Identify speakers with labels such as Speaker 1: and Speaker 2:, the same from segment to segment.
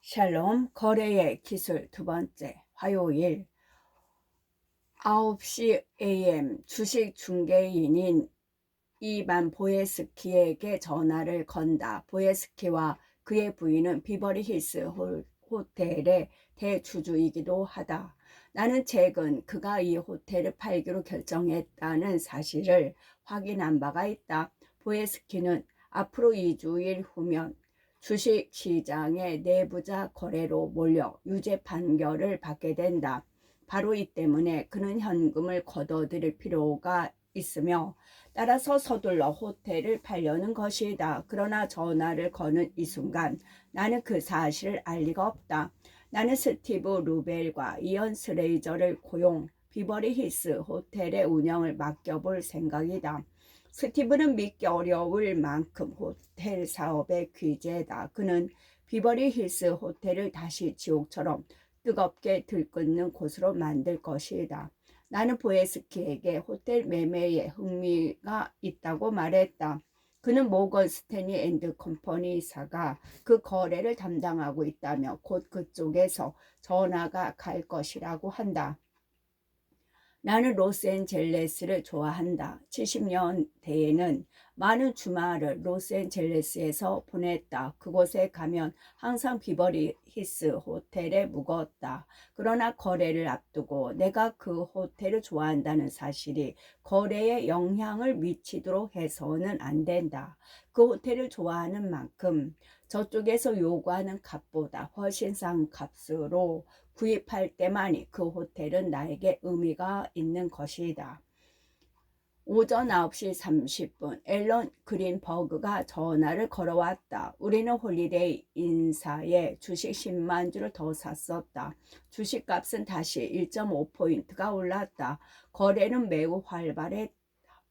Speaker 1: 샬롬 거래의 기술 두 번째 화요일 9시 AM 주식 중개인인 이반 보예스키에게 전화를 건다. 보예스키와 그의 부인은 비버리 힐스 호텔의 대주주이기도 하다. 나는 최근 그가 이 호텔을 팔기로 결정했다는 사실을 확인한 바가 있다. 보예스키는 앞으로 2주일 후면 주식시장의 내부자 거래로 몰려 유죄 판결을 받게 된다. 바로 이 때문에 그는 현금을 거둬들일 필요가 있으며 따라서 서둘러 호텔을 팔려는 것이다. 그러나 전화를 거는 이 순간 나는 그 사실을 알 리가 없다. 나는 스티브 루벨과 이언 스레이저를 고용 비버리 힐스 호텔의 운영을 맡겨볼 생각이다. 스티브는 믿기 어려울 만큼 호텔 사업의 귀재다. 그는 비버리 힐스 호텔을 다시 지옥처럼 뜨겁게 들끓는 곳으로 만들 것이다. 나는 보예스키에게 호텔 매매에 흥미가 있다고 말했다. 그는 모건 스탠리 앤드 컴퍼니사가 그 거래를 담당하고 있다며 곧 그쪽에서 전화가 갈 것이라고 한다. 나는 로스앤젤레스를 좋아한다. 70년대에는 많은 주말을 로스앤젤레스에서 보냈다. 그곳에 가면 항상 비버리 힐스 호텔에 묵었다. 그러나 거래를 앞두고 내가 그 호텔을 좋아한다는 사실이 거래에 영향을 미치도록 해서는 안 된다. 그 호텔을 좋아하는 만큼 저쪽에서 요구하는 값보다 훨씬 싼 값으로 구입할 때만이 그 호텔은 나에게 의미가 있는 것이다. 오전 9시 30분 앨런 그린버그가 전화를 걸어왔다. 우리는 홀리데이 인사에 주식 10만 주를 더 샀었다. 주식값은 다시 1.5포인트가 올랐다. 거래는 매우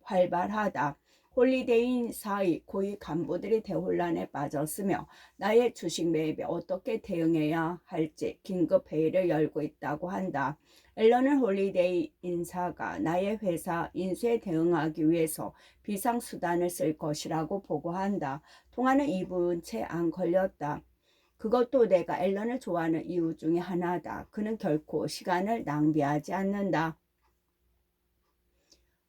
Speaker 1: 활발하다. 홀리데이 사이 고위 간부들이 대혼란에 빠졌으며 나의 주식 매입에 어떻게 대응해야 할지 긴급 회의를 열고 있다고 한다. 앨런은 홀리데이 인사가 나의 회사 인수에 대응하기 위해서 비상수단을 쓸 것이라고 보고한다. 통화는 2분 채 안 걸렸다. 그것도 내가 앨런을 좋아하는 이유 중에 하나다. 그는 결코 시간을 낭비하지 않는다.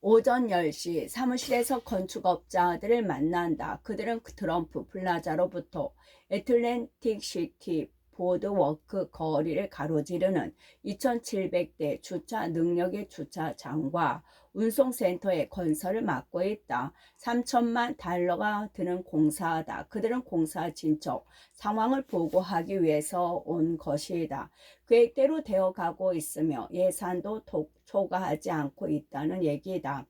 Speaker 1: 오전 10시 사무실에서 건축업자들을 만난다. 그들은 트럼프 플라자로부터 애틀랜틱 시티 보드워크 거리를 가로지르는 2,700대 주차 능력의 주차장과 운송센터의 건설을 맡고 있다. 3천만 달러가 드는 공사다. 그들은 공사 진척 상황을 보고하기 위해서 온 것이다. 계획대로 되어가고 있으며 예산도 초과하지 않고 있다는 얘기다.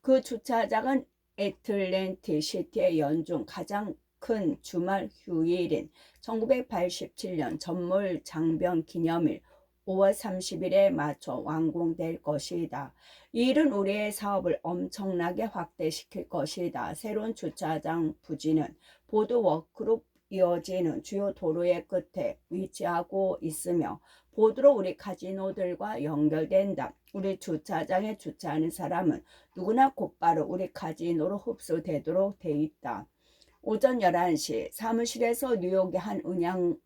Speaker 1: 그 주차장은 애틀랜틱 시티의 연중 가장 큰 주말 휴일인 1987년 전몰 장변 기념일 5월 30일에 맞춰 완공될 것이다. 이 일은 우리의 사업을 엄청나게 확대시킬 것이다. 새로운 주차장 부지는 보드워크로 이어지는 주요 도로의 끝에 위치하고 있으며 보드로 우리 카지노들과 연결된다. 우리 주차장에 주차하는 사람은 누구나 곧바로 우리 카지노로 흡수되도록 돼 있다. 오전 11시 사무실에서 뉴욕의 한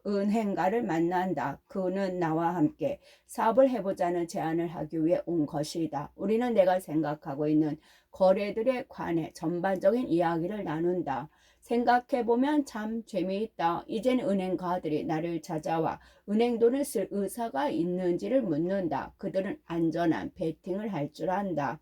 Speaker 1: 은행가를 만난다. 그는 나와 함께 사업을 해보자는 제안을 하기 위해 온 것이다. 우리는 내가 생각하고 있는 거래들에 관해 전반적인 이야기를 나눈다. 생각해보면 참 재미있다. 이젠 은행가들이 나를 찾아와 은행 돈을 쓸 의사가 있는지를 묻는다. 그들은 안전한 베팅을 할 줄 안다.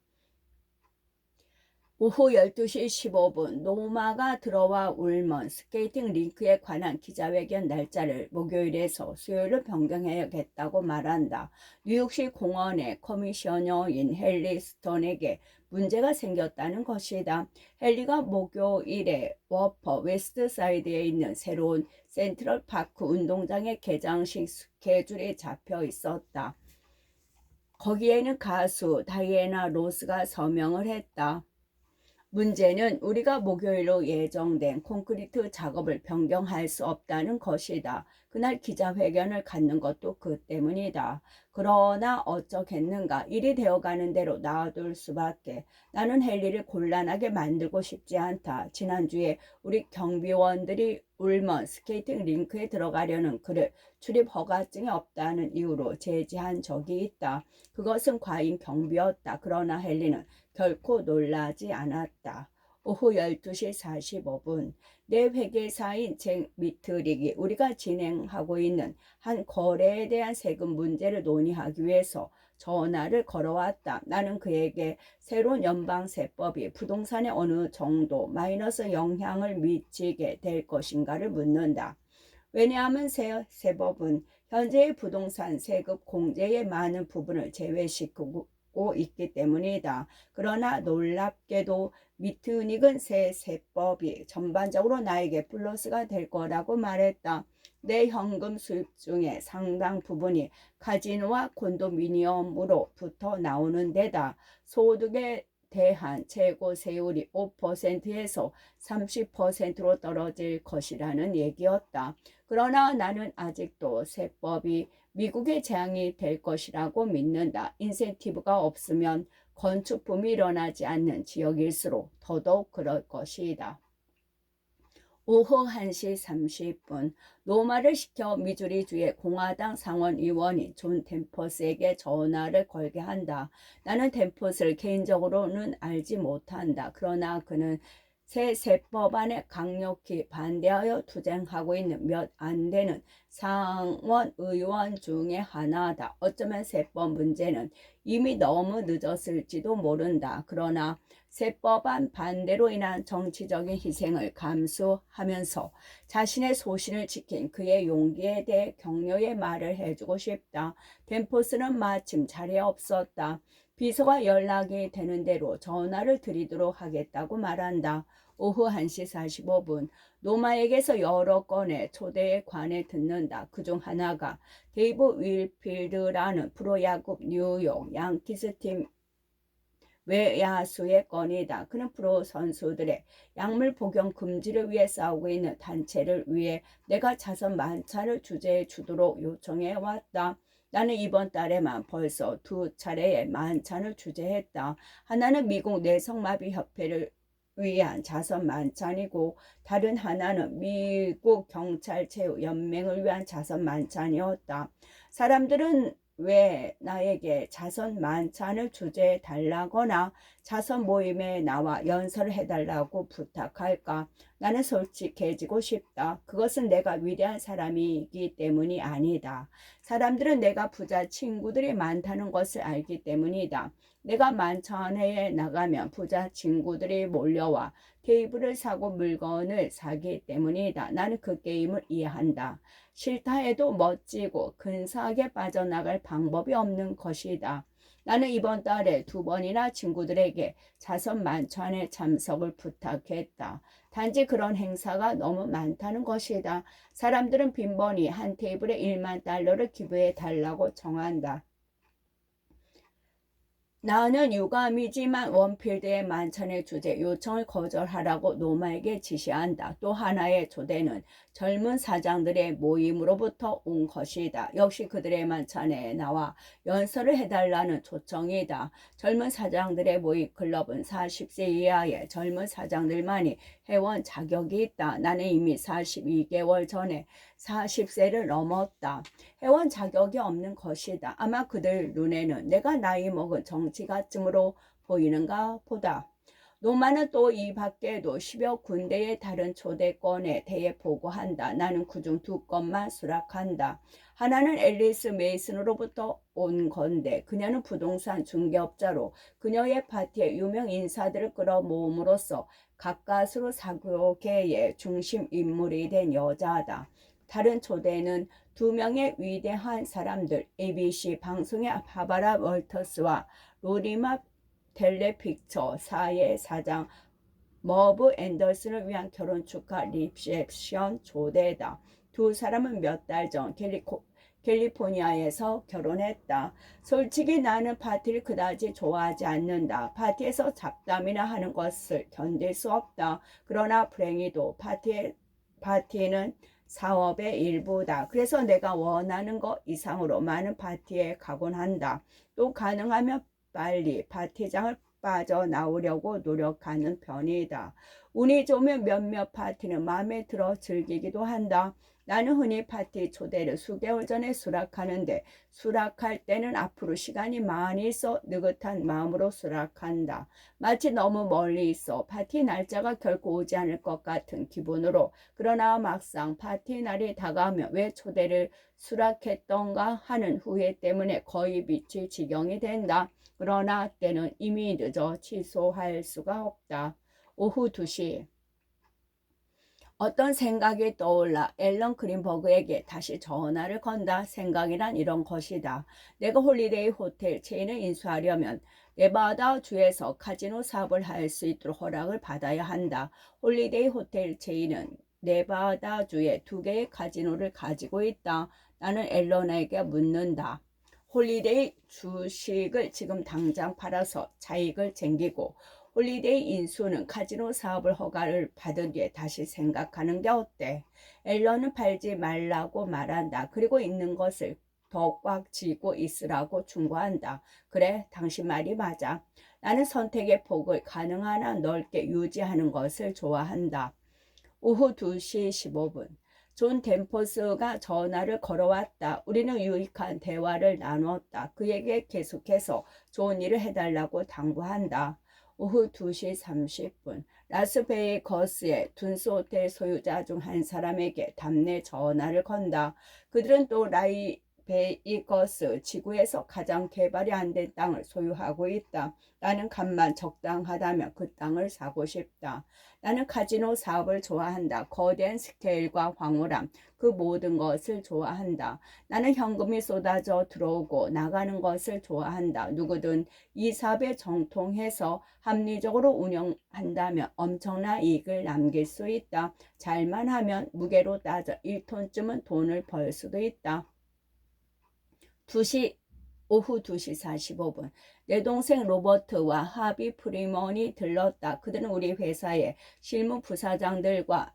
Speaker 1: 오후 12시 15분 노마가 들어와 울먼 스케이팅 링크에 관한 기자회견 날짜를 목요일에서 수요일로 변경해야겠다고 말한다. 뉴욕시 공원의 커미셔너인 헨리 스톤에게 문제가 생겼다는 것이다. 헨리가 목요일에 워퍼 웨스트사이드에 있는 새로운 센트럴파크 운동장의 개장식 스케줄이 잡혀 있었다. 거기에는 가수 다이애나 로스가 서명을 했다. 문제는 우리가 목요일로 예정된 콘크리트 작업을 변경할 수 없다는 것이다. 그날 기자회견을 갖는 것도 그 때문이다. 그러나 어쩌겠는가. 일이 되어가는 대로 놔둘 수밖에. 나는 헨리를 곤란하게 만들고 싶지 않다. 지난주에 우리 경비원들이 울먼 스케이팅 링크에 들어가려는 그를 출입 허가증이 없다는 이유로 제지한 적이 있다. 그것은 과잉 경비였다. 그러나 헨리는 결코 놀라지 않았다. 오후 12시 45분 내 회계사인 잭 미트릭이 우리가 진행하고 있는 한 거래에 대한 세금 문제를 논의하기 위해서 전화를 걸어왔다. 나는 그에게 새로운 연방세법이 부동산에 어느 정도 마이너스 영향을 미치게 될 것인가를 묻는다. 왜냐하면 세법은 현재의 부동산 세금 공제의 많은 부분을 제외시키고 있기 때문이다. 그러나 놀랍게도 미트닉은 새 세법이 전반적으로 나에게 플러스가 될 거라고 말했다. 내 현금 수입 중에 상당 부분이 카지노와 콘도미니엄으로부터 나오는 데다 소득에 대한 최고 세율이 5%에서 30%로 떨어질 것이라는 얘기였다. 그러나 나는 아직도 세법이 미국의 재앙이 될 것이라고 믿는다. 인센티브가 없으면 건축붐이 일어나지 않는 지역일수록 더더욱 그럴 것이다. 오후 1시 30분 노마를 시켜 미주리주의 공화당 상원의원이 존 템퍼스에게 전화를 걸게 한다. 나는 템퍼스를 개인적으로는 알지 못한다. 그러나 그는 새 세법안에 강력히 반대하여 투쟁하고 있는 몇 안 되는 상원 의원 중에 하나다. 어쩌면 세법 문제는 이미 너무 늦었을지도 모른다. 그러나 세법안 반대로 인한 정치적인 희생을 감수하면서 자신의 소신을 지킨 그의 용기에 대해 격려의 말을 해주고 싶다. 템포스는 마침 자리에 없었다. 비서가 연락이 되는 대로 전화를 드리도록 하겠다고 말한다. 오후 1시 45분 노마에게서 여러 건의 초대에 관해 듣는다. 그중 하나가 데이브 윌필드라는 프로야구 뉴욕 양키스 팀 외야수의 건이다. 그는 프로 선수들의 약물 복용 금지를 위해 싸우고 있는 단체를 위해 내가 자선 만찬을 주재해 주도록 요청해 왔다. 나는 이번 달에만 벌써 2차례의 만찬을 주재했다. 하나는 미국 내성마비협회를 위한 자선 만찬이고 다른 하나는 미국 경찰체육연맹을 위한 자선 만찬이었다. 사람들은 왜 나에게 자선 만찬을 주재해 달라거나 자선 모임에 나와 연설을 해달라고 부탁할까? 나는 솔직해지고 싶다. 그것은 내가 위대한 사람이기 때문이 아니다. 사람들은 내가 부자 친구들이 많다는 것을 알기 때문이다. 내가 만찬회에 나가면 부자 친구들이 몰려와 테이블을 사고 물건을 사기 때문이다. 나는 그 게임을 이해한다. 싫다 해도 멋지고 근사하게 빠져나갈 방법이 없는 것이다. 나는 이번 달에 2번이나 친구들에게 자선 만찬에 참석을 부탁했다. 단지 그런 행사가 너무 많다는 것이다. 사람들은 빈번히 한 테이블에 1만 달러를 기부해 달라고 청한다. 나는 유감이지만 원필드의 만찬의 주제 요청을 거절하라고 노마에게 지시한다. 또 하나의 초대는 젊은 사장들의 모임으로부터 온 것이다. 역시 그들의 만찬에 나와 연설을 해달라는 초청이다. 젊은 사장들의 모임 클럽은 40세 이하의 젊은 사장들만이 회원 자격이 있다. 나는 이미 42개월 전에 40세를 넘었다. 회원 자격이 없는 것이다. 아마 그들 눈에는 내가 나이 먹은 정치가쯤으로 보이는가 보다. 노마는 또 이 밖에도 10여 군데의 다른 초대권에 대해 보고한다. 나는 그중 2건만 수락한다. 하나는 앨리스 메이슨으로부터 온 건데 그녀는 부동산 중개업자로 그녀의 파티에 유명 인사들을 끌어모음으로써 가까스로 사교계의 중심 인물이 된 여자다. 다른 초대는 2명의 위대한 사람들 ABC 방송의 바바라 월터스와 로리마 텔레픽처사의 사장 머브 앤더슨을 위한 결혼 축하 리셉션 초대다. 2 사람은 몇 달 전 캘리포니아에서 결혼했다. 솔직히 나는 파티를 그다지 좋아하지 않는다. 파티에서 잡담이나 하는 것을 견딜 수 없다. 그러나 불행히도 파티는 사업의 일부다. 그래서 내가 원하는 것 이상으로 많은 파티에 가곤 한다. 또 가능하면 빨리 파티장을 빠져나오려고 노력하는 편이다. 운이 좋으면 몇몇 파티는 마음에 들어 즐기기도 한다. 나는 흔히 파티 초대를 수개월 전에 수락하는데 수락할 때는 앞으로 시간이 많이 있어 느긋한 마음으로 수락한다. 마치 너무 멀리 있어 파티 날짜가 결코 오지 않을 것 같은 기분으로. 그러나 막상 파티 날이 다가오면 왜 초대를 수락했던가 하는 후회 때문에 거의 미칠 지경이 된다. 그러나 때는 이미 늦어 취소할 수가 없다. 오후 2시 어떤 생각이 떠올라 앨런 그린버그에게 다시 전화를 건다. 생각이란 이런 것이다. 내가 홀리데이 호텔 체인을 인수하려면 네바다 주에서 카지노 사업을 할 수 있도록 허락을 받아야 한다. 홀리데이 호텔 체인은 네바다 주에 2개의 카지노를 가지고 있다. 나는 앨런에게 묻는다. 홀리데이 주식을 지금 당장 팔아서 차익을 챙기고 홀리데이 인수는 카지노 사업을 허가를 받은 뒤에 다시 생각하는 게 어때? 앨런은 팔지 말라고 말한다. 그리고 있는 것을 더 꽉 쥐고 있으라고 충고한다. 그래, 당신 말이 맞아. 나는 선택의 폭을 가능한 한 넓게 유지하는 것을 좋아한다. 오후 2시 15분. 존 댄퍼스가 전화를 걸어왔다. 우리는 유익한 대화를 나누었다. 그에게 계속해서 좋은 일을 해달라고 당부한다. 오후 2시 30분. 라스베이거스의 둔스 호텔 소유자 중 한 사람에게 답내 전화를 건다. 그들은 또 라스베이거스 지구에서 가장 개발이 안 된 땅을 소유하고 있다. 나는 값만 적당하다면 그 땅을 사고 싶다. 나는 카지노 사업을 좋아한다. 거대한 스케일과 황홀함, 그 모든 것을 좋아한다. 나는 현금이 쏟아져 들어오고 나가는 것을 좋아한다. 누구든 이 사업에 정통해서 합리적으로 운영한다면 엄청난 이익을 남길 수 있다. 잘만 하면 무게로 따져 1톤쯤은 돈을 벌 수도 있다. 오후 2시 45분. 내 동생 로버트와 하비 프리먼이 들렀다. 그들은 우리 회사의 실무 부사장들과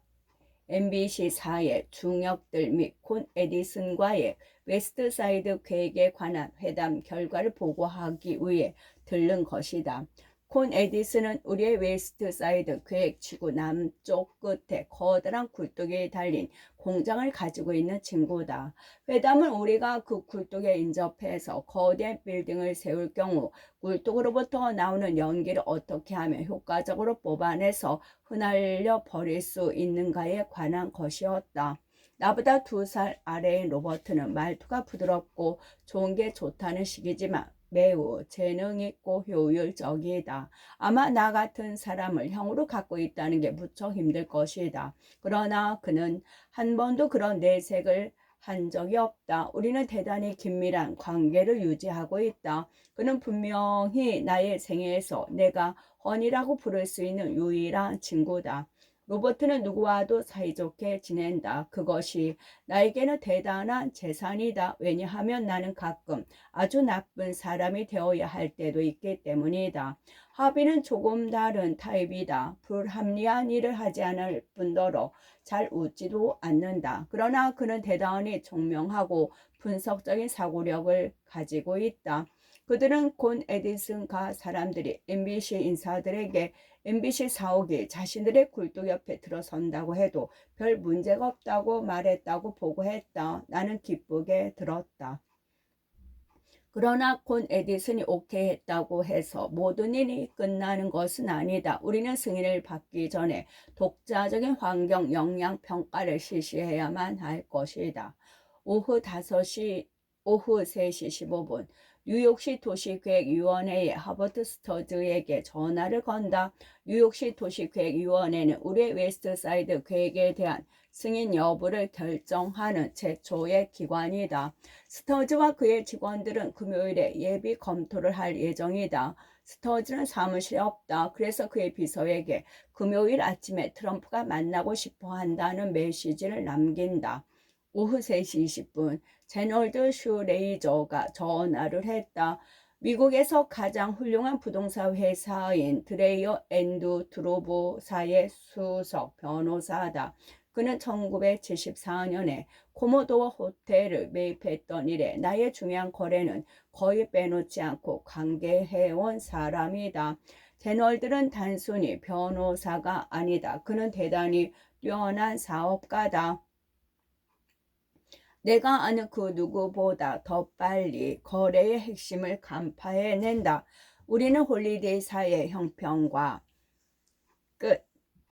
Speaker 1: MBC사의 중역들 및 콘 에디슨과의 웨스트사이드 계획에 관한 회담 결과를 보고하기 위해 들른 것이다. 콘 에디슨은 우리의 웨스트사이드 계획치고 남쪽 끝에 커다란 굴뚝이 달린 공장을 가지고 있는 친구다. 회담은 우리가 그 굴뚝에 인접해서 거대한 빌딩을 세울 경우 굴뚝으로부터 나오는 연기를 어떻게 하면 효과적으로 뽑아내서 흩날려 버릴 수 있는가에 관한 것이었다. 나보다 2살 아래인 로버트는 말투가 부드럽고 좋은 게 좋다는 식이지만 매우 재능 있고 효율적이다. 아마 나 같은 사람을 형으로 갖고 있다는 게 무척 힘들 것이다. 그러나 그는 한 번도 그런 내색을 한 적이 없다. 우리는 대단히 긴밀한 관계를 유지하고 있다. 그는 분명히 나의 생애에서 내가 헌이라고 부를 수 있는 유일한 친구다. 로버트는 누구와도 사이좋게 지낸다. 그것이 나에게는 대단한 재산이다. 왜냐하면 나는 가끔 아주 나쁜 사람이 되어야 할 때도 있기 때문이다. 하비는 조금 다른 타입이다. 불합리한 일을 하지 않을 뿐더러 잘 웃지도 않는다. 그러나 그는 대단히 총명하고 분석적인 사고력을 가지고 있다. 그들은 곤 에디슨가 사람들이 MBC 인사들에게 MBC 사옥이 자신들의 굴뚝 옆에 들어선다고 해도 별 문제가 없다고 말했다고 보고했다. 나는 기쁘게 들었다. 그러나 콘 에디슨이 오케이 했다고 해서 모든 일이 끝나는 것은 아니다. 우리는 승인을 받기 전에 독자적인 환경 영향 평가를 실시해야만 할 것이다. 오후 3시 15분. 뉴욕시 도시계획위원회의 하버트 스터즈에게 전화를 건다. 뉴욕시 도시계획위원회는 우리의 웨스트사이드 계획에 대한 승인 여부를 결정하는 최초의 기관이다. 스터즈와 그의 직원들은 금요일에 예비 검토를 할 예정이다. 스터즈는 사무실에 없다. 그래서 그의 비서에게 금요일 아침에 트럼프가 만나고 싶어 한다는 메시지를 남긴다. 오후 3시 20분 제널드 슈레이저가 전화를 했다. 미국에서 가장 훌륭한 부동산 회사인 드레이어 앤드 드로브사의 수석 변호사다. 그는 1974년에 코모도어 호텔을 매입했던 이래 나의 중요한 거래는 거의 빼놓지 않고 관계해온 사람이다. 제널드는 단순히 변호사가 아니다. 그는 대단히 뛰어난 사업가다. 내가 아는 그 누구보다 더 빨리 거래의 핵심을 간파해낸다. 우리는 홀리데이사의 형평과